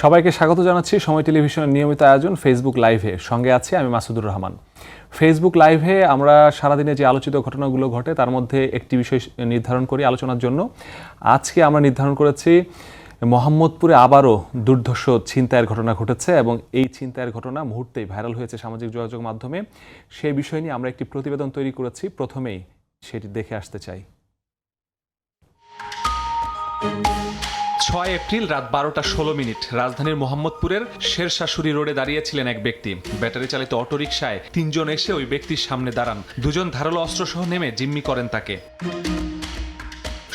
সবাইকে স্বাগত জানাচ্ছি সময় টেলিভিশনের নিয়মিত আয়োজন ফেসবুক লাইভে। সঙ্গে আছি আমি মাসুদুর রহমান। ফেসবুক লাইভে আমরা সারাদিনে যে আলোচিত ঘটনাগুলো ঘটে তার মধ্যে একটি বিষয় নির্ধারণ করি আলোচনার জন্য। আজকে আমরা নির্ধারণ করেছি মোহাম্মদপুরে আবারও দুর্ধর্ষ ছিনতাইয়ের ঘটনা ঘটেছে এবং এই ছিনতাইয়ের ঘটনা মুহূর্তেই ভাইরাল হয়েছে সামাজিক যোগাযোগ মাধ্যমে। সেই বিষয় নিয়ে আমরা একটি প্রতিবেদন তৈরি করেছি, প্রথমেই সেটি দেখে আসতে চাই। 6 এপ্রিল রাত 12:16 রাজধানীর মোহাম্মদপুরের শেরশাশুড়ি রোডে দাঁড়িয়েছিলেন এক ব্যক্তি। ব্যাটারি চালিত অটোরিকশায় 3 জন এসে ওই ব্যক্তির সামনে দাঁড়ান। 2 জন ধারালো অস্ত্রসহ নেমে জিম্মি করেন তাকে।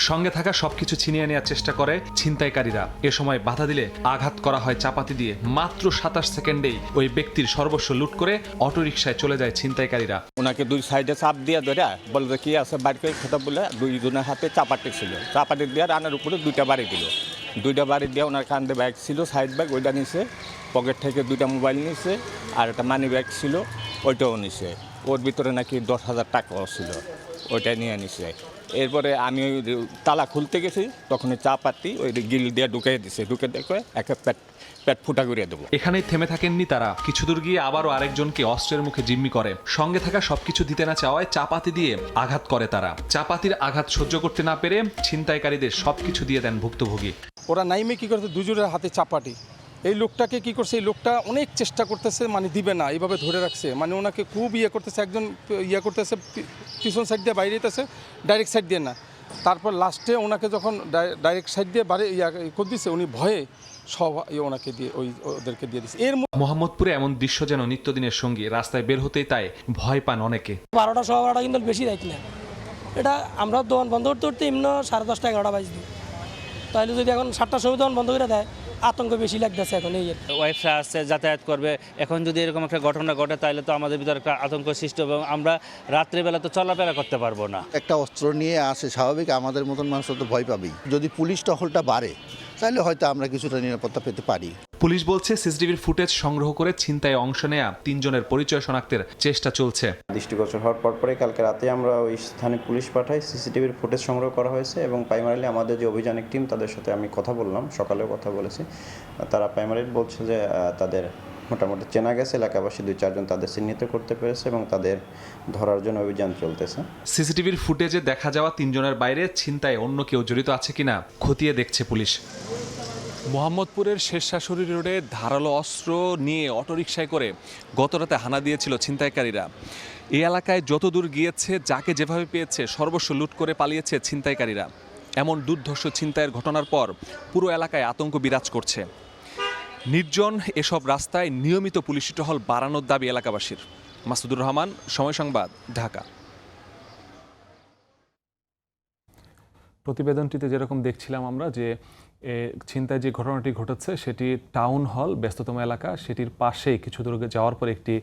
সঙ্গে থাকা সবকিছু ছিনিয়ে নেওয়ার চেষ্টা করে ছিনতাইকারীরা। এ সময় বাধা দিলে আঘাত করা হয় চাপাতি দিয়ে। মাত্র 27 সেকেন্ডেই ওই ব্যক্তির সর্বস্ব লুট করে অটোরিকশায় চলে যায় ছিনতাইকারীরা। ওনাকে দুই সাইডে চাপ দিয়ে ধরে বলবে কি আছে বাইর করে খেতে বলে 2 জনের হাতে চাপাটি ছিল। চাপাটি দিয়ে রানের উপরে 2টা বাড়ি দিল। 2টা বাড়ি দিয়ে ওনার কান্দে ব্যাগ ছিল, সাইড ব্যাগ, ওইটা নিছে। পকেট থেকে 2টা মোবাইল নিছে, আর একটা মানি ব্যাগ ছিল, ওইটাও নিছে। ওর ভিতরে নাকি 10,000 টাকাও ছিল, ওইটা নিয়ে নিছে। এরপরে আমি ওই তালা খুলতে গেছি, তখন চাপাতি ওই গিল দিয়ে ঢুকে দিছে। ঢুকে দেখে একটা পেট ফুটা করে দেবো। এখানেই থেমে থাকেননি তারা। কিছু দূর গিয়ে আবারও আরেকজনকে অস্ত্রের মুখে জিম্মি করে। সঙ্গে থাকা সবকিছু দিতে না চাওয়ায় চাপাতি দিয়ে আঘাত করে তারা। চাপাতির আঘাত সহ্য করতে না পেরে ছিনতাইকারীদের সবকিছু দিয়ে দেন ভুক্তভোগী। ওরা নাইমে কি করছে, 2 জনের হাতে চাপাটি। এই লোকটাকে কি করছে, এই লোকটা অনেক চেষ্টা করতেছে, মানে দিবে না, এইভাবে ধরে রাখছে, মানে ওনাকে খুব করতেছে। একজন করতেছে পিছন সাইড দিয়ে বাইরে যেতেছে, ডাইরেক্ট সাইড দিয়ে না। তারপর লাস্টে ওনাকে যখন ডাইরেক্ট সাইড দিয়ে বাইরে করে দিচ্ছে, উনি ভয়ে সব ওনাকে দিয়ে ওদেরকে দিয়ে দিচ্ছে। মোহাম্মদপুরে এমন দৃশ্য যেন নিত্যদিনের সঙ্গী। রাস্তায় বের হতেই তাই ভয় পান অনেকে। 12টা 12টা কিন্তু বেশি রাইত না। এটা আমরা দোকান বন্ধ করতে করতে এমনি 10:30 11টা বাজে। তাহলে যদি এখন 7টার সময় দোকান বন্ধ করে দেয়, আতঙ্ক বেশি লাগতেছে এখন। এই ওয়াইফরা আসছে, যাতায়াত করবে, এখন যদি এরকম একটা ঘটনা ঘটে তাহলে তো আমাদের ভিতরে একটা আতঙ্ক সৃষ্টি হবে এবং আমরা রাত্রিবেলা তো চলাফেরা করতে পারবো না। একটা অস্ত্র নিয়ে আসে, স্বাভাবিক আমাদের মতন মানুষ তো ভয় পাবেই। যদি পুলিশ টহলটা বাড়ে তাহলে হয়তো আমরা কিছুটা নিরাপত্তা পেতে পারি। পুলিশ বলছে সিসিটিভির ফুটেজ সংগ্রহ করে ছিনতাইয়ে অংশ নেয়া 3 জনের পরিচয় শনাক্তের চেষ্টা চলছে। দৃষ্টিগোচর হওয়ার পরপরই কালকে রাতে আমরা ওই স্থানে পুলিশ পাঠাই, সিসিটিভির ফুটেজ সংগ্রহ করা হয়েছে এবং প্রাইমারিলি আমাদের যে অভিযানিক টিম তাদের সাথে আমি কথা বললাম, সকালেও কথা বলেছি। তারা প্রাইমারি বলছে যে তাদের মোটামুটি চেনা গেছে, এলাকাবাসী 2-4 জন তাদের চিহ্নিত করতে পেরেছে এবং তাদের ধরার জন্য অভিযান চলতেছে। সিসিটিভির ফুটেজে দেখা যাওয়া 3 জনের বাইরে ছিনতাইয়ে অন্য কেউ জড়িত আছে কিনা খতিয়ে দেখছে পুলিশ। মোহাম্মদপুরের শেরশাশুড়ি রোডে ধারালো অস্ত্র নিয়ে অটোরিকশায় করে গতরাতে হানা দিয়েছিল ছিনতাইকারীরা। এই এলাকায় যত দূর গিয়েছে, যাকে যেভাবে পেয়েছে সর্বস্ব লুট করে পালিয়েছে ছিনতাইকারীরা। এমন দুর্ধর্ষ ছিনতাইয়ের ঘটনার পর পুরো এলাকায় আতঙ্ক বিরাজ করছে। নির্জন এসব রাস্তায় নিয়মিত পুলিশি টহল বাড়ানোর দাবি এলাকাবাসীর। মাসুদুর রহমান, সময় সংবাদ, ঢাকা। প্রতিবেদনটিতে যেরকম দেখছিলাম আমরা যে ছিনতাই যে ঘটনাটি ঘটেছে সেটি টাউন হল, ব্যস্ততম এলাকা, সেটির পাশেই কিছু দূর যাওয়ার পর একটি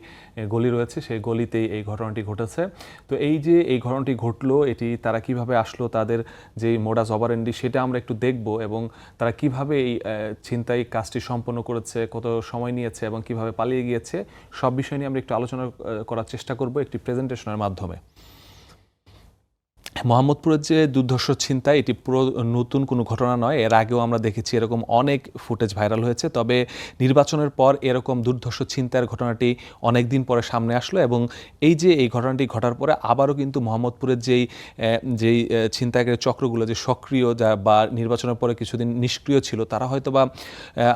গলি রয়েছে, সেই গলিতেই এই ঘটনাটি ঘটেছে। তো এই যে এই ঘটনাটি ঘটলো, এটি তারা কিভাবে আসলো, তাদের যে মোডাস অপারেন্ডি সেটা আমরা একটু দেখব এবং তারা কিভাবে এই ছিনতাই কাজটি সম্পন্ন করেছে, কত সময় নিয়েছে এবং কিভাবে পালিয়ে গিয়েছে, সব বিষয় নিয়ে আমরা একটু আলোচনা করার চেষ্টা করব একটি প্রেজেন্টেশনের মাধ্যমে। মোহাম্মদপুরের যে দুর্ধর্ষ ছিনতাই, এটি পুরো নতুন কোনো ঘটনা নয়। এর আগেও আমরা দেখেছি এরকম অনেক ফুটেজ ভাইরাল হয়েছে। তবে নির্বাচনের পর এরকম দুর্ধর্ষ ছিনতাইয়ের ঘটনাটি অনেক দিন পরে সামনে আসলো এবং এই যে এই ঘটনাটি ঘটার পরে আবারও কিন্তু মোহাম্মদপুরের যেই ছিনতাইকারী চক্রগুলো যে সক্রিয় বা নির্বাচনের পরে কিছুদিন নিষ্ক্রিয় ছিল, তারা হয়তো বা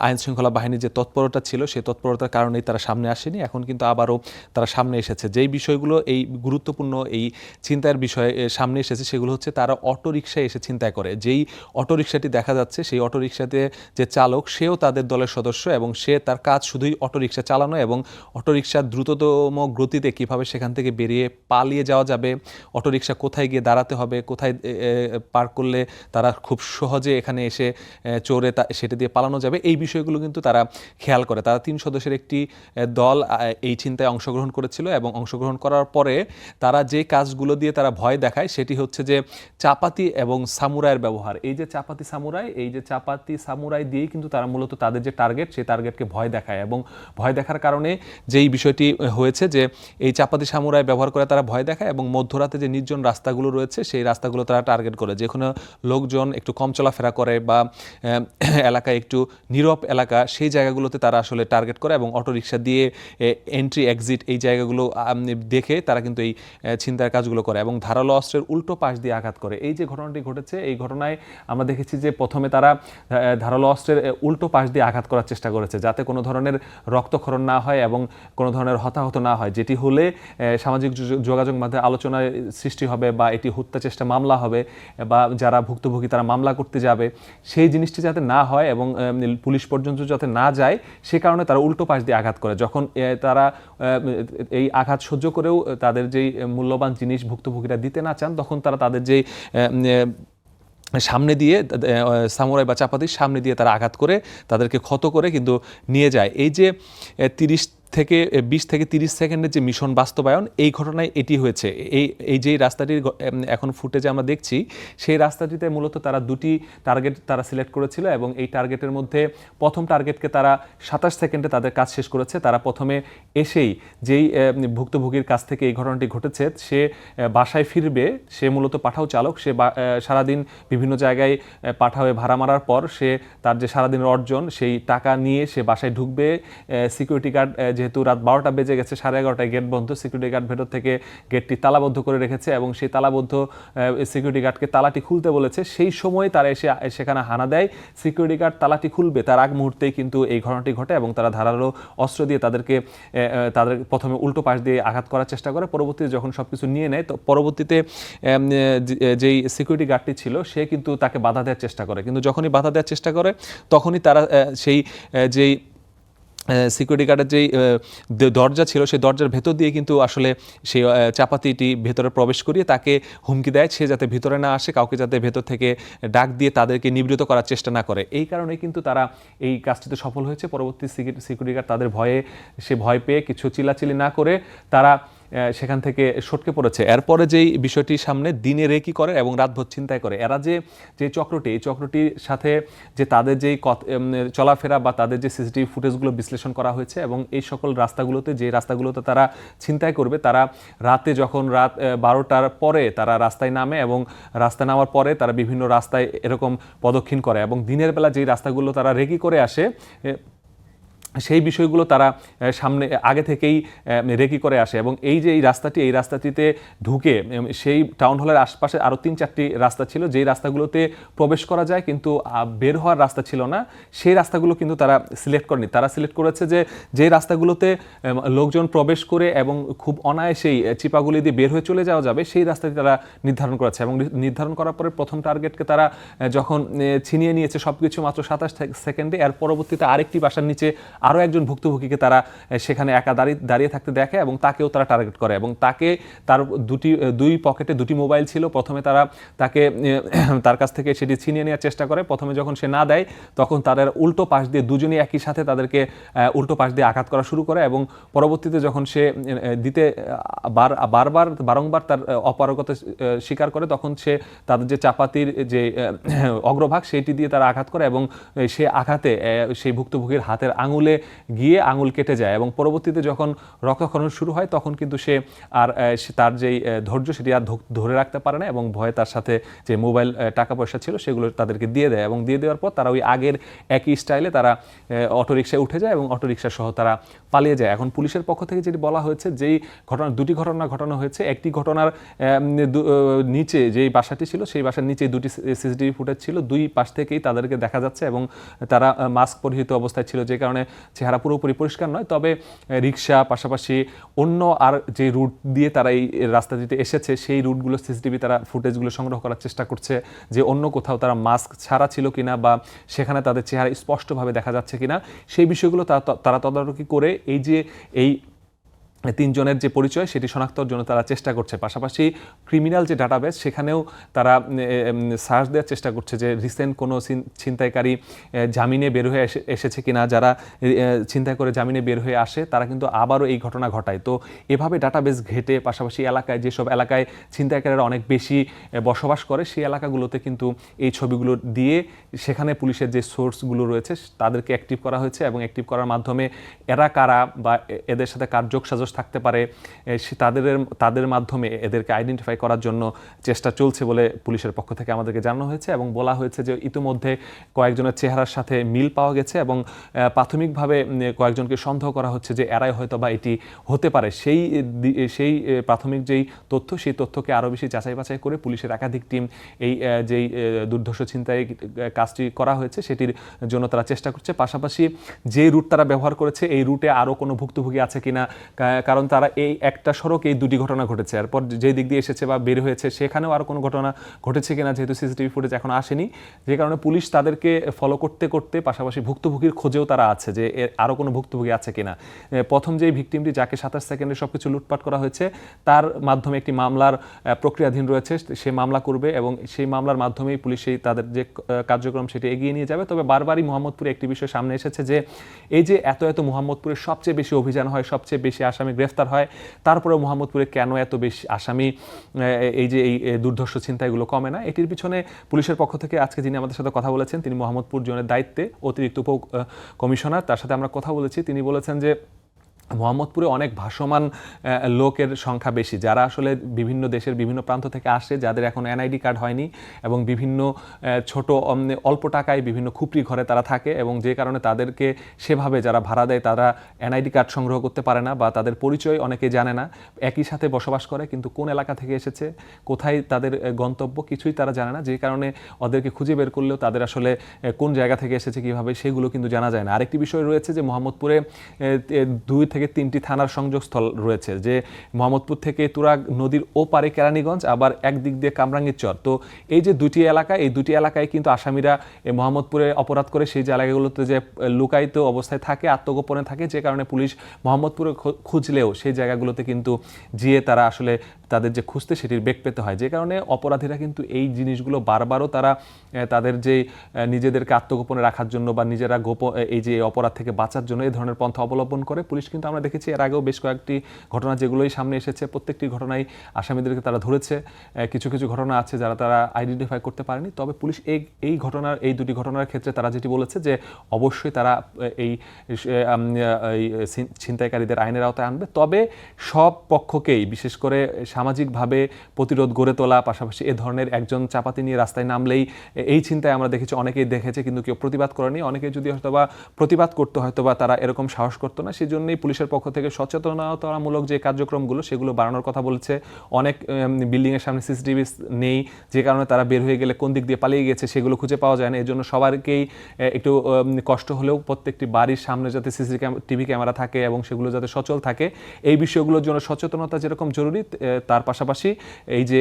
আইনশৃঙ্খলা বাহিনীর যে তৎপরতা ছিল সেই তৎপরতার কারণেই তারা সামনে আসেনি। এখন কিন্তু আবারও তারা সামনে এসেছে। যেই বিষয়গুলো এই গুরুত্বপূর্ণ এই ছিনতাইয়ের বিষয়ে সামনে এসেছে সেগুলো হচ্ছে তারা অটোরিকশায় এসে ছিনতাই করে। যেই অটোরিকশাটি দেখা যাচ্ছে সেই অটোরিকশাতে যে চালক, সেও তাদের দলের সদস্য এবং সে তার কাজ শুধুই অটোরিকশা চালানো এবং অটোরিকশার দ্রুততম গতিতে কিভাবে সেখান থেকে বেরিয়ে পালিয়ে যাওয়া যাবে, অটোরিকশা কোথায় গিয়ে দাঁড়াতে হবে, কোথায় পার্ক করলে তারা খুব সহজে এখানে এসে চড়ে সেটা দিয়ে পালানো যাবে, এই বিষয়গুলো কিন্তু তারা খেয়াল করে। তারা 3 সদস্যের একটি দল এই ছিনতায় অংশগ্রহণ করেছিল এবং অংশগ্রহণ করার পরে তারা যে কাজগুলো দিয়ে তারা ভয় দেখায় সেটি হচ্ছে যে চাপাতি এবং সামুরাইয়ের ব্যবহার। এই যে চাপাতি সামুরাই দিয়েই কিন্তু তারা মূলত তাদের যে টার্গেট, সেই টার্গেটকে ভয় দেখায়, এবং ভয় দেখার কারণে যেই বিষয়টি হয়েছে যে এই চাপাতি সামুরাই ব্যবহার করে তারা ভয় দেখায়, এবং মধ্যরাতে যে নির্জন রাস্তাগুলো রয়েছে সেই রাস্তাগুলো তারা টার্গেট করে, যেখানে লোকজন একটু কম চলাফেরা করে বা এলাকায় একটু নীরব এলাকা, সেই জায়গাগুলোতে তারা আসলে টার্গেট করে, এবং অটোরিকশা দিয়ে এন্ট্রি এক্সিট এই জায়গাগুলো দেখে তারা কিন্তু এই ছিনতাইয়ের কাজগুলো করে, এবং ধারালো অস্ত্রের উল্টো পাশ দিয়ে আঘাত করে। এই যে ঘটনাটি ঘটেছে, এই ঘটনায় আমরা দেখেছি যে প্রথমে তারা ধারালো অস্ত্রের উল্টো পাশ দিয়ে আঘাত করার চেষ্টা করেছে, যাতে কোনো ধরনের রক্তক্ষরণ না হয় এবং কোনো ধরনের হতাহত না হয়, যেটি হলে সামাজিক যোগাযোগ মাধ্যমে আলোচনার সৃষ্টি হবে বা এটি হত্যা চেষ্টা মামলা হবে, বা যারা ভুক্তভোগী তারা মামলা করতে যাবে, সেই জিনিসটি যাতে না হয় এবং পুলিশ পর্যন্ত যাতে না যায়, সে কারণে তারা উল্টো পাশ দিয়ে আঘাত করে। যখন তারা এই আঘাত সহ্য করেও তাদের যেই মূল্যবান জিনিস ভুক্তভোগীরা দিতে না চান, তখন তারা তাদের যেই সামনে দিয়ে সামুরাই বা চাপাতির সামনে দিয়ে তারা আঘাত করে তাদেরকে ক্ষত করে কিন্তু নিয়ে যায়। এই যে 20 থেকে 30 সেকেন্ডের যে মিশন বাস্তবায়ন, এই ঘটনায় এটি হয়েছে। এই যে রাস্তাটির এখন ফুটেজে আমরা দেখছি, সেই রাস্তাটিতে মূলত তারা দুটি টার্গেট তারা সিলেক্ট করেছিল, এবং এই টার্গেটের মধ্যে প্রথম টার্গেটকে তারা 27 সেকেন্ডে তাদের কাজ শেষ করেছে। তারা প্রথমে এসেই যেই ভুক্তভোগীর কাছ থেকে এই ঘটনাটি ঘটেছে, সে বাসায় ফিরবে, সে মূলত পাঠাও চালক, সে সারাদিন বিভিন্ন জায়গায় পাঠাওয়ে ভাড়া মারার পর সে তার যে সারাদিনের অর্জন সেই টাকা নিয়ে সে বাসায় ঢুকবে। সিকিউরিটি গার্ড যেহেতু রাত 12টা বেজে গেছে, 11:30টায় গেট বন্ধ, সিকিউরিটি গার্ড ভেতর থেকে গেটটি তালাবদ্ধ করে রেখেছে, এবং সেই তালাবদ্ধ সিকিউরিটি গার্ডকে তালাটি খুলতে বলেছে। সেই সময় তারা এসে সেখানে হানা দেয়। সিকিউরিটি গার্ড তালাটি খুলবে তার আগ মুহূর্তেই কিন্তু এই ঘটনাটি ঘটে, এবং তারা ধারালো অস্ত্র দিয়ে তাদের প্রথমে উল্টো পাশ দিয়ে আঘাত করার চেষ্টা করে। পরবর্তীতে যখন সব কিছু নিয়ে নেয়, তো পরবর্তীতে যেই সিকিউরিটি গার্ডটি ছিল সে কিন্তু তাকে বাধা দেওয়ার চেষ্টা করে, কিন্তু যখনই বাধা দেওয়ার চেষ্টা করে তখনই তারা যেই সিকিউরিটি গার্ডের যেই দরজা ছিল সেই দরজার ভেতর দিয়ে কিন্তু আসলে সেই চাপাতিটি ভেতরে প্রবেশ করিয়ে তাকে হুমকি দেয়, সে যাতে ভিতরে না আসে, কাউকে যাতে ভেতর থেকে ডাক দিয়ে তাদেরকে নিবৃত করার চেষ্টা না করে। এই কারণেই কিন্তু তারা এই কাজটিতে সফল হয়েছে। পরবর্তী সিকিউরিটি গার্ড তাদের ভয় পেয়ে কিছু চিল্লাচিল্লি না করে তারা সেখান থেকে সটকে পড়েছে। এরপরে যেই বিষয়টি সামনে, দিনে রেকি করে এবং রাতভর ছিনতাই করে। এরা যে চক্রটি, এই চক্রটির সাথে যে তাদের যেই চলাফেরা বা তাদের যে সিসিটিভি ফুটেজগুলো বিশ্লেষণ করা হয়েছে, এবং এই সকল রাস্তাগুলোতে তারা ছিনতাই করবে, তারা রাতে যখন রাত 12টার পরে তারা রাস্তায় নামে, এবং রাস্তায় নামার পরে তারা বিভিন্ন রাস্তায় এরকম প্রদক্ষিণ করে, এবং দিনের বেলা যেই রাস্তাগুলো তারা রেকি করে আসে সেই বিষয়গুলো তারা সামনে আগে থেকেই রেকি করে আসে। এবং এই যে এই রাস্তাটিতে ঢুকে সেই টাউন হলের আশপাশে আরও 3-4টি রাস্তা ছিল, যেই রাস্তাগুলোতে প্রবেশ করা যায় কিন্তু বের হওয়ার রাস্তা ছিল না, সেই রাস্তাগুলো কিন্তু তারা সিলেক্ট করেনি। তারা সিলেক্ট করেছে যে রাস্তাগুলোতে লোকজন প্রবেশ করে এবং খুব অনায়াসেই চিপাগুলি দিয়ে বের হয়ে চলে যাওয়া যাবে, সেই রাস্তাটি তারা নির্ধারণ করেছে। এবং নির্ধারণ করার পরে প্রথম টার্গেটকে তারা যখন ছিনিয়ে নিয়েছে সব কিছু মাত্র 27 সেকেন্ডে, এর পরবর্তীতে আরেকটি বাসার নিচে আরও একজন ভুক্তভোগীকে তারা সেখানে একা দাঁড়িয়ে থাকতে দেখে, এবং তাকেও তারা টার্গেট করে, এবং তার দুই পকেটে দুটি মোবাইল ছিল। প্রথমে তার কাছ থেকে সেটি ছিনিয়ে নেওয়ার চেষ্টা করে। প্রথমে যখন সে না দেয়, তখন তাদের উল্টো পাশ দিয়ে দুজনেই একই সাথে তাদেরকে উল্টো পাশ দিয়ে আঘাত করা শুরু করে, এবং পরবর্তীতে যখন সে বারংবার তার অপারগতা স্বীকার করে, তখন সে তাদের যে চাপাতির যে অগ্রভাগ সেটি দিয়ে তারা আঘাত করে, এবং সে আঘাতে সেই ভুক্তভোগীর হাতের আঙুলে গিয়ে আঙুল কেটে যায়। এবং পরবর্তীতে যখন রক্তক্ষরণ শুরু হয়, তখন কিন্তু সে তার যেই ধৈর্য সেটি আর ধরে রাখতে পারে না, এবং ভয়ে তার সাথে যে মোবাইল টাকা পয়সা ছিল সেগুলো তাদেরকে দিয়ে দেয়, এবং দিয়ে দেওয়ার পর তারা ওই আগের একই স্টাইলে তারা অটোরিকশায় উঠে যায় এবং অটোরিকশা সহ তারা পালিয়ে যায়। এখন পুলিশের পক্ষ থেকে যেটি বলা হয়েছে, যেই দুটি ঘটনা ঘটানো হয়েছে, একটি ঘটনার নিচে যেই বাসাটি ছিল সেই বাসার নিচে দুটি সিসিটিভি ফুটেজ ছিল, দুই পাশ থেকেই তাদেরকে দেখা যাচ্ছে, এবং তারা মাস্ক পরিহিত অবস্থায় ছিল, যে কারণে চেহারা পুরোপুরি পরিষ্কার নয়। তবে রিক্সা পাশাপাশি অন্য আর যে রুট দিয়ে তারা এই রাস্তাটিতে এসেছে, সেই রুটগুলো সিসিটিভি তারা ফুটেজগুলো সংগ্রহ করার চেষ্টা করছে, যে অন্য কোথাও তারা মাস্ক ছাড়া ছিল কিনা বা সেখানে তাদের চেহারা স্পষ্টভাবে দেখা যাচ্ছে কিনা, সেই বিষয়গুলো তারা তদারকি করে এই তিনজনের যে পরিচয় সেটি শনাক্তর জন্য তারা চেষ্টা করছে। পাশাপাশি ক্রিমিনাল যে ডাটাবেস সেখানেও তারা সার্চ দেওয়ার চেষ্টা করছে যে রিসেন্ট কোনো ছিনতাইকারী জামিনে বের হয়ে এসেছে কিনা। যারা ছিনতাই করে জামিনে বের হয়ে আসে তারা কিন্তু আবারও এই ঘটনা ঘটায়। তো এভাবে ডাটাবেস ঘেটে পাশাপাশি এলাকায় যেসব এলাকায় ছিনতাইকারীরা অনেক বেশি বসবাস করে সেই এলাকাগুলোতে কিন্তু এই ছবিগুলো দিয়ে সেখানে পুলিশের যে সোর্সগুলো রয়েছে তাদেরকে অ্যাক্টিভ করা হয়েছে এবং অ্যাক্টিভ করার মাধ্যমে এরা কারা বা এদের সাথে কার যোগসাজশ থাকতে পারে তাদের মাধ্যমে এদেরকে আইডেন্টিফাই করার জন্য চেষ্টা চলছে বলে পুলিশের পক্ষ থেকে আমাদেরকে জানানো হয়েছে এবং বলা হয়েছে যে ইতিমধ্যে কয়েকজনের চেহারার সাথে মিল পাওয়া গেছে এবং প্রাথমিকভাবে কয়েকজনকে সন্দেহ করা হচ্ছে যে এরাই হয়তো বা এটি হতে পারে। সেই প্রাথমিক যেই তথ্য সেই তথ্যকে আরও বেশি যাচাই বাছাই করে পুলিশের একাধিক টিম এই যেই দুর্ধর্ষ ছিনতাই কাজটি করা হয়েছে সেটির জন্য তারা চেষ্টা করছে। পাশাপাশি যে রুট তারা ব্যবহার করেছে এই রুটে আরও কোনো ভুক্তভোগী আছে কিনা, কারণ তারা এই একটা সড়ক এই দুটি ঘটনা ঘটেছে, এরপর যে দিক দিয়ে এসেছে বা বের হয়েছে সেখানেও আরও কোনো ঘটনা ঘটেছে কিনা, যেহেতু সিসিটিভি ফুটেজ এখন আসেনি, যে কারণে পুলিশ তাদেরকে ফলো করতে করতে পাশাপাশি ভুক্তভোগীর খোঁজেও তারা আছে যে আরও কোনো ভুক্তভোগী আছে কিনা। প্রথম যেই ভিকটিমটি যাকে 27 সেকেন্ডে সব কিছু লুটপাট করা হয়েছে তার মাধ্যমে একটি মামলার প্রক্রিয়াধীন রয়েছে, সে মামলা করবে এবং সেই মামলার মাধ্যমেই পুলিশ সেই তাদের যে কার্যক্রম সেটি এগিয়ে নিয়ে যাবে। তবে বারবারই মোহাম্মদপুরে একটি বিষয় সামনে এসেছে যে এই যে এত মোহাম্মদপুরে সবচেয়ে বেশি অভিযান হয়, সবচেয়ে বেশি আসামি গ্রেফতার হয়, তারপরেও মোহাম্মদপুরে কেন এত বেশি আসামি এই যে এই দুর্ধর্ষ ছিনতাইগুলো কমে না। এটির পিছনে পুলিশের পক্ষ থেকে আজকে যিনি আমাদের সাথে কথা বলেছেন তিনি মোহাম্মদপুর জোনের দায়িত্বে অতিরিক্ত উপ কমিশনার, তার সাথে আমরা কথা বলেছি। তিনি বলেছেন যে মোহাম্মদপুরে অনেক ভাসমান লোকের সংখ্যা বেশি, যারা আসলে বিভিন্ন দেশের বিভিন্ন প্রান্ত থেকে আসে, যাদের এখন এনআইডি কার্ড হয়নি এবং বিভিন্ন ছোট অল্প টাকায় বিভিন্ন খুপড়ি ঘরে তারা থাকে এবং যে কারণে তাদেরকে সেভাবে যারা ভাড়া দেয় তারা এনআইডি কার্ড সংগ্রহ করতে পারে না বা তাদের পরিচয় অনেকে জানে না, একই সাথে বসবাস করে কিন্তু কোন এলাকা থেকে এসেছে, কোথায় তাদের গন্তব্য কিছুই তারা জানে না, যে কারণে ওদেরকে খুঁজে বের করলেও তাদের আসলে কোন জায়গা থেকে এসেছে কীভাবে সেগুলো কিন্তু জানা যায় না। আরেকটি বিষয় রয়েছে যে মোহাম্মদপুরে 2 থেকে 3টি থানার সংযোগস্থল রয়েছে, যে মোহাম্মদপুর থেকে তুরাগ নদীর ওপারে কেরানীগঞ্জ, আবার একদিক দিয়ে কামরাঙ্গীর চর। তো এই যে দুটি এলাকা, এই দুটি এলাকায় কিন্তু আসামিরা এই মোহাম্মদপুরে অপরাধ করে সেই জায়গাগুলোতে যে লুকায়িত অবস্থায় থাকে, আত্মগোপনে থাকে, যে কারণে পুলিশ মোহাম্মদপুরে খুঁজলেও সেই জায়গাগুলোতে কিন্তু যেয়ে তারা আসলে তাদের যে খুঁজতে সেটির বেগ পেতে হয়, যে কারণে অপরাধীরা কিন্তু এই জিনিসগুলো বারবারও তারা তাদের যে নিজেদেরকে আত্মগোপনে রাখার জন্য বা নিজেরা এই যে অপরাধ থেকে বাঁচার জন্য এই ধরনের পন্থা অবলম্বন করে। পুলিশ কিন্তু আমরা দেখেছি এর আগেও বেশ কয়েকটি ঘটনা যেগুলোই সামনে এসেছে প্রত্যেকটি ঘটনায় আসামিদেরকে তারা ধরেছে। কিছু ঘটনা আছে যারা তারা আইডেন্টিফাই করতে পারেনি। তবে পুলিশ এই দুটি ঘটনার ক্ষেত্রে তারা যেটি বলেছে যে অবশ্যই তারা এই ছিনতাইকারীদের আইনের আওতায় আনবে, তবে সব পক্ষকেই বিশেষ করে সামাজিকভাবে প্রতিরোধ গড়ে তোলা, পাশাপাশি এ ধরনের একজন চাপাতি নিয়ে রাস্তায় নামলেই এই চিন্তায় আমরা দেখেছি অনেকেই দেখেছে কিন্তু কেউ প্রতিবাদ করেনি, অনেকেই যদি হয়তোবা প্রতিবাদ করতে হয়তোবা তারা এরকম সাহস করতো না। সেই জন্যই পুলিশের পক্ষ থেকে সচেতনতামূলক যে কার্যক্রমগুলো সেগুলো বাড়ানোর কথা বলছে। অনেক বিল্ডিংয়ের সামনে সিসিটিভি নেই, যে কারণে তারা বের হয়ে গেলে কোন দিক দিয়ে পালিয়ে গেছে সেগুলো খুঁজে পাওয়া যায় না। এই জন্য সবারকেই একটু কষ্ট হলেও প্রত্যেকটি বাড়ির সামনে যাতে সিসিটিভি ক্যামেরা থাকে এবং সেগুলো যাতে সচল থাকে, এই বিষয়গুলোর জন্য সচেতনতা যেরকম জরুরি, তার পাশাপাশি এই যে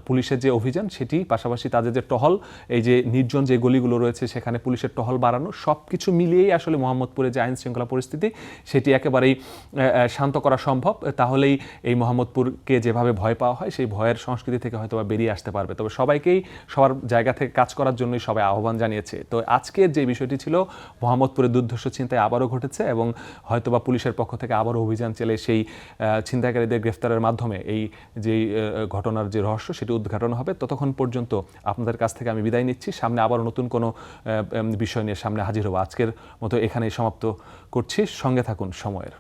পুলিশের যে অভিযান সেটি, পাশাপাশি তাদের যে টহল, এই যে নির্জন যে গলিগুলো রয়েছে সেখানে পুলিশের টহল বাড়ানো, সব কিছু মিলিয়েই আসলে মোহাম্মদপুরে যে আইন শৃঙ্খলা পরিস্থিতি সেটি একেবারেই শান্ত করা সম্ভব। তাহলেই এই মোহাম্মদপুরকে যেভাবে ভয় পাওয়া হয় সেই ভয়ের সংস্কৃতি থেকে হয়তো বেরিয়ে আসতে পারবে। তবে সবাইকেই সবার জায়গা থেকে কাজ করার জন্যই সবাই আহ্বান জানিয়েছে। তো আজকের যে বিষয়টি ছিল মোহাম্মদপুরে দুর্ধর্ষ ছিনতাই আবারও ঘটেছে এবং হয়তোবা পুলিশের পক্ষ থেকে আবারও অভিযান চলে সেই ছিনতাইকারীদের গ্রেফতারের মাধ্যমে এই যে ঘটনার যে রহস্য সেটি উদ্ঘাটন হবে। ততক্ষণ পর্যন্ত আপনাদের কাছ থেকে আমি বিদায় নিচ্ছি। সামনে আবারও নতুন কোনো বিষয় নিয়ে সামনে হাজির হব। আজকের মতো এখানেই সমাপ্ত করছি। সঙ্গে থাকুন সময়ের।